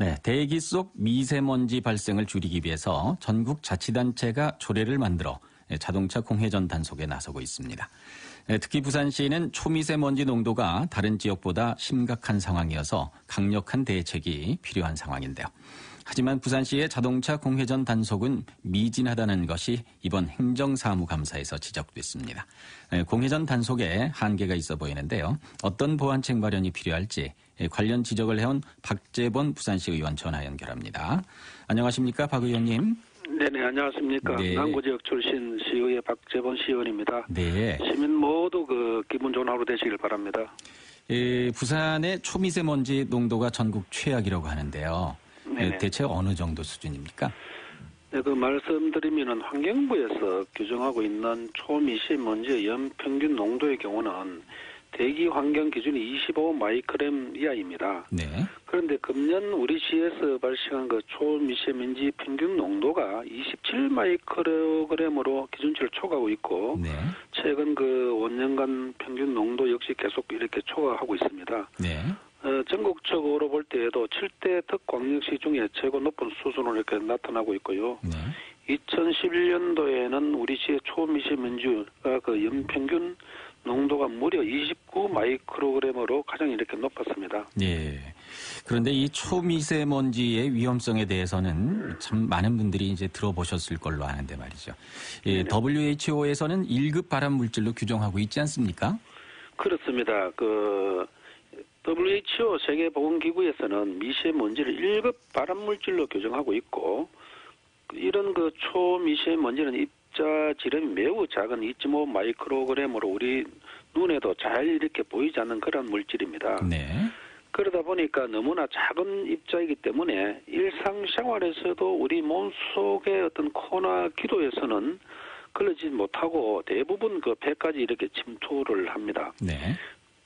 네, 대기 속 미세먼지 발생을 줄이기 위해서 전국 자치단체가 조례를 만들어 자동차 공회전 단속에 나서고 있습니다. 특히 부산시는 초미세먼지 농도가 다른 지역보다 심각한 상황이어서 강력한 대책이 필요한 상황인데요. 하지만 부산시의 자동차 공회전 단속은 미진하다는 것이 이번 행정사무감사에서 지적됐습니다. 공회전 단속에 한계가 있어 보이는데요. 어떤 보완책 마련이 필요할지 관련 지적을 해온 박재본 부산시 의원 전화 연결합니다. 안녕하십니까, 박 의원님? 네네, 안녕하십니까. 네. 남구지역 출신 시의회 박재본 시의원입니다. 네. 시민 모두 기분 좋은 하루 되시길 바랍니다. 부산의 초미세먼지 농도가 전국 최악이라고 하는데요. 네네. 대체 어느 정도 수준입니까? 네, 말씀드리면은 환경부에서 규정하고 있는 초미세먼지의 연평균 농도의 경우는 대기 환경 기준이 25 마이크롬 이하입니다. 네. 그런데 금년 우리 시에서 발생한 초미세먼지 평균 농도가 27 마이크로그램으로 기준치를 초과하고 있고, 네. 최근 5년간 평균 농도 역시 계속 이렇게 초과하고 있습니다. 네. 전국적으로 볼 때에도 7대 특광역시 중에 최고 높은 수준으로 이렇게 나타나고 있고요. 네. 2011년도에는 우리 시의 초미세먼지가 연평균 농도가 무려 29 마이크로그램으로 가장 이렇게 높았습니다. 예. 그런데 이 초미세먼지의 위험성에 대해서는 참 많은 분들이 이제 들어보셨을 걸로 아는데 말이죠. 예, WHO에서는 1급 발암 물질로 규정하고 있지 않습니까? 그렇습니다. WHO 세계보건기구에서는 미세먼지를 1급 발암물질로 규정하고 있고, 이런 초미세먼지는 입자 지름이 매우 작은 2.5 마이크로그램으로 우리 눈에도 잘 이렇게 보이지 않는 그런 물질입니다. 네. 그러다 보니까 너무나 작은 입자이기 때문에 일상생활에서도 우리 몸속의 어떤 코나 기도에서는 걸리지 못하고 대부분 폐까지 이렇게 침투를 합니다. 네.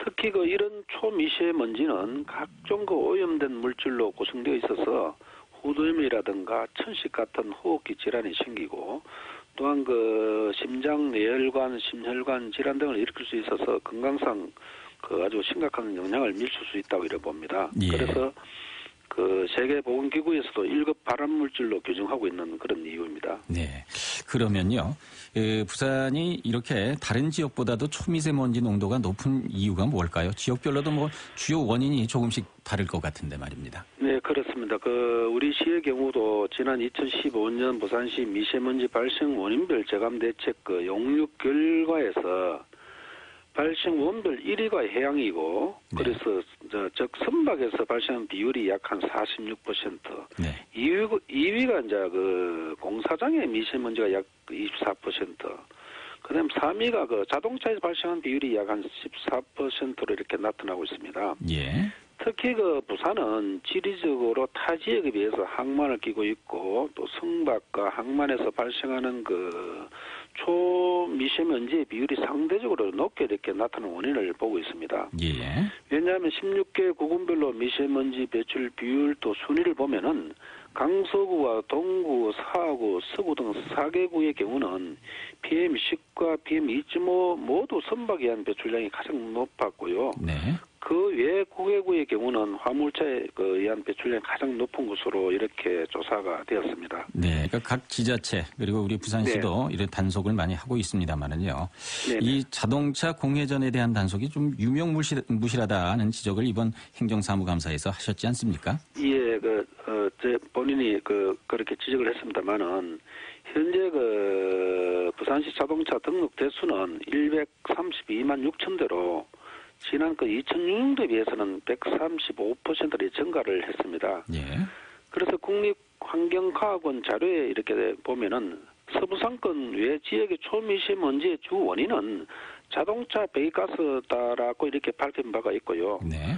특히 이런 초미세먼지는 각종 오염된 물질로 구성되어 있어서 후두염이라든가 천식 같은 호흡기 질환이 생기고, 또한 심장 내혈관, 심혈관 질환 등을 일으킬 수 있어서 건강상 아주 심각한 영향을 미칠 수 있다고 이래 봅니다. 예. 그래서 세계보건기구에서도 1급 발암물질로 규정하고 있는 그런 이유입니다. 네. 그러면요, 부산이 이렇게 다른 지역보다도 초미세먼지 농도가 높은 이유가 뭘까요? 지역별로도 주요 원인이 조금씩 다를 것 같은데 말입니다. 네, 그렇습니다. 우리 시의 경우도 지난 2015년 부산시 미세먼지 발생 원인별 재감 대책 용역 결과에서 발생 원별 1위가 해양이고, 네. 그래서 즉 선박에서 발생한 비율이 약 한 46%, 네. 2위가 이제 공사장의 미세먼지가 약 24%, 그다음 3위가 자동차에서 발생한 비율이 약 한 14%로 이렇게 나타나고 있습니다. 예. 특히 부산은 지리적으로 타 지역에 비해서 항만을 끼고 있고, 또 성박과 항만에서 발생하는 초미세먼지의 비율이 상대적으로 높게 이렇게 나타나는 원인을 보고 있습니다. 예. 왜냐하면 16개 구군별로 미세먼지 배출 비율 또 순위를 보면은 강서구와 동구, 사구, 서구 등 4개구의 경우는 PM10과 PM2.5 모두 선박에 의한 배출량이 가장 높았고요. 네. 그 외 9개구의 경우는 화물차에 의한 배출량이 가장 높은 것으로 이렇게 조사가 되었습니다. 네. 그러니까 각 지자체 그리고 우리 부산시도 이런 단속을 많이 하고 있습니다만은요. 이 자동차 공회전에 대한 단속이 좀 유명무실하다는 지적을 이번 행정사무감사에서 하셨지 않습니까? 예, 제 본인이 그렇게 지적을 했습니다만은 현재 부산시 자동차 등록 대수는 132만 6천 대로 지난 2006년도에 비해서는 135%를 증가를 했습니다. 예. 그래서 국립환경과학원 자료에 이렇게 보면은 서부상권 외 지역의 초미세먼지의 주 원인은 자동차 배기가스다라고 이렇게 밝힌 바가 있고요. 네.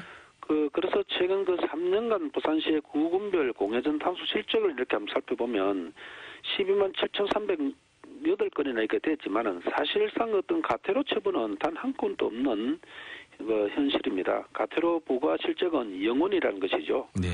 그래서 최근 3년간 부산시의 구군별 공회전 탄소 실적을 이렇게 한번 살펴보면 12만 7,308건이나 이렇게 됐지만은 사실상 어떤 가태료 처분은 단 한 건도 없는 현실입니다. 가태료 부과 실적은 0원이라는 것이죠. 네.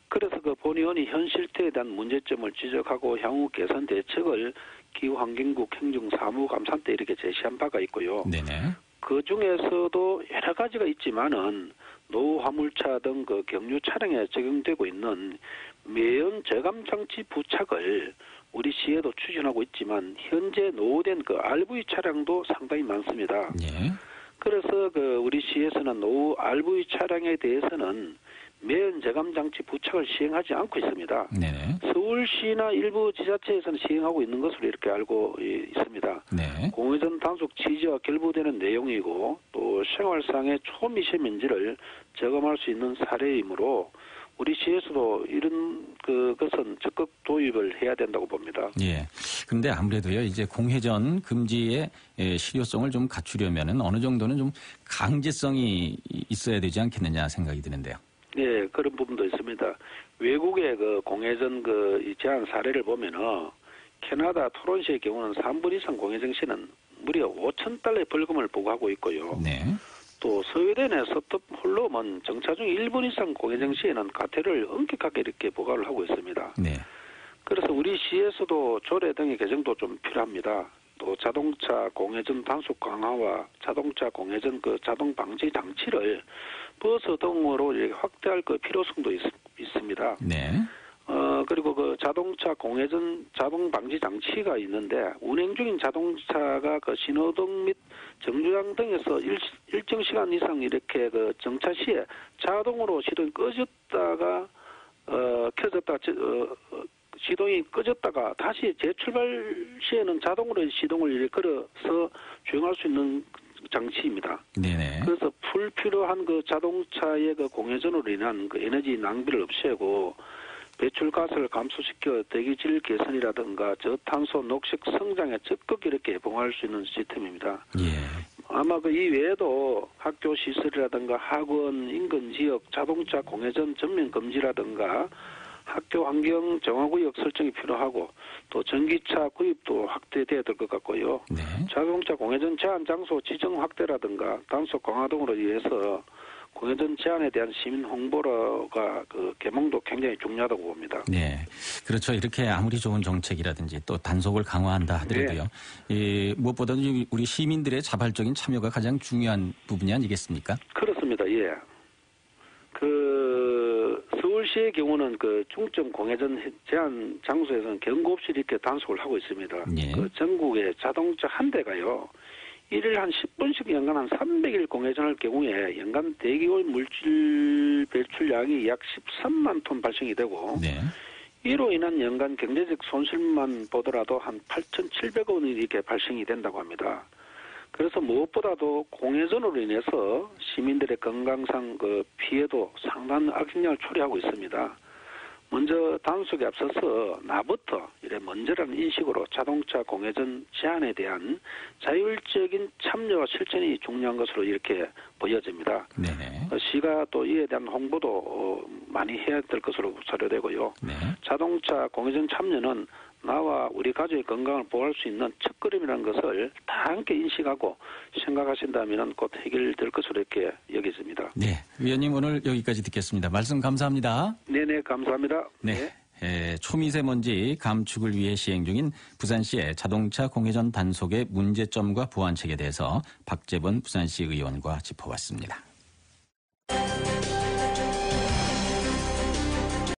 그래서 본 의원이 현 실태에 대한 문제점을 지적하고 향후 개선 대책을 기후환경국 행정사무감사 때 이렇게 제시한 바가 있고요. 네네. 그 중에서도 여러 가지가 있지만은 노후 화물차 등 그 경유 차량에 적용되고 있는 매연 저감 장치 부착을 우리 시에도 추진하고 있지만 현재 노후된 그 RV 차량도 상당히 많습니다. 예. 그래서 그 우리 시에서는 노후 RV 차량에 대해서는 매연 저감 장치 부착을 시행하지 않고 있습니다. 네네. 서울시나 일부 지자체에서는 시행하고 있는 것으로 이렇게 알고 있습니다. 네. 공회전 단속 취지와 결부되는 내용이고 또 생활상의 초미세먼지를 저감할 수 있는 사례이므로 우리 시에서도 이런 것은 적극 도입을 해야 된다고 봅니다. 예. 그런데 아무래도요, 이제 공회전 금지의 실효성을 좀 갖추려면은 어느 정도는 좀 강제성이 있어야 되지 않겠느냐 생각이 드는데요. 네, 그런 부분도 있습니다. 외국의 그 공회전 이 제한 사례를 보면은 캐나다 토론시의 경우는 3분 이상 공회전 시는 무려 $5,000의 벌금을 부과하고 있고요. 네. 또 스웨덴의 스톡홀름은 정차 중 1분 이상 공회전 시에는 과태료를 엄격하게 이렇게 부과를 하고 있습니다. 네. 그래서 우리 시에서도 조례 등의 개정도 좀 필요합니다. 또 자동차 공회전 단속 강화와 자동차 공회전 자동 방지 장치를 버스 등으로 이렇게 확대할 필요성도 있습니다. 네. 그리고 그 자동차 공회전 자동 방지 장치가 있는데 운행 중인 자동차가 그 신호등 및 정류장 등에서 일정 시간 이상 이렇게 그 정차 시에 자동으로 시동이 꺼졌다가 켜졌다 시동이 꺼졌다가 다시 재출발 시에는 자동으로 시동을 이렇게 걸어서 주행할 수 있는 장치입니다. 네네. 그래서 불필요한 그 자동차의 그 공회전으로 인한 그 에너지 낭비를 없애고 배출가스를 감소시켜 대기질 개선이라든가 저탄소 녹색 성장에 적극 이렇게 개봉할 수 있는 시스템입니다. 예. 아마 이 외에도 학교 시설이라든가 학원, 인근 지역 자동차 공회전 전면 금지라든가 학교 환경 정화구역 설정이 필요하고 또 전기차 구입도 확대돼야 될 것 같고요. 네. 자동차 공회전 제한 장소 지정 확대라든가 단속 강화 등으로 인해서 공회전 제한에 대한 시민 홍보가 개몽도 굉장히 중요하다고 봅니다. 네, 그렇죠. 이렇게 아무리 좋은 정책이라든지 또 단속을 강화한다 하더라도요. 네. 무엇보다도 우리 시민들의 자발적인 참여가 가장 중요한 부분이 아니겠습니까? 그렇습니다. 예. 서울시의 경우는 중점 공회전 제한 장소에서는 경고 없이 이렇게 단속을 하고 있습니다. 예. 전국에 자동차 한 대가요. 일일 한 10분씩 연간 한 300일 공회전할 경우에 연간 대기오일 물질 배출량이 약 13만 톤 발생이 되고 네. 이로 인한 연간 경제적 손실만 보더라도 한 8,700원이 이렇게 발생이 된다고 합니다. 그래서 무엇보다도 공회전으로 인해서 시민들의 건강상 피해도 상당한 악영향을 초래하고 있습니다. 먼저 단속에 앞서서 나부터 먼저라는 인식으로 자동차 공회전 제한에 대한 자율적인 참여와 실천이 중요한 것으로 이렇게 보여집니다. 네네. 시가 또 이에 대한 홍보도 많이 해야 될 것으로 사료되고요. 네. 자동차 공회전 참여는 나와 우리 가족의 건강을 보호할 수 있는 첫걸음이라는 것을 다 함께 인식하고 생각하신다면 곧 해결될 것으로 이렇게 여겨집니다. 네, 위원님 오늘 여기까지 듣겠습니다. 말씀 감사합니다. 네네, 감사합니다. 네. 초미세먼지 감축을 위해 시행 중인 부산시의 자동차 공회전 단속의 문제점과 보완책에 대해서 박재본 부산시 의원과 짚어봤습니다.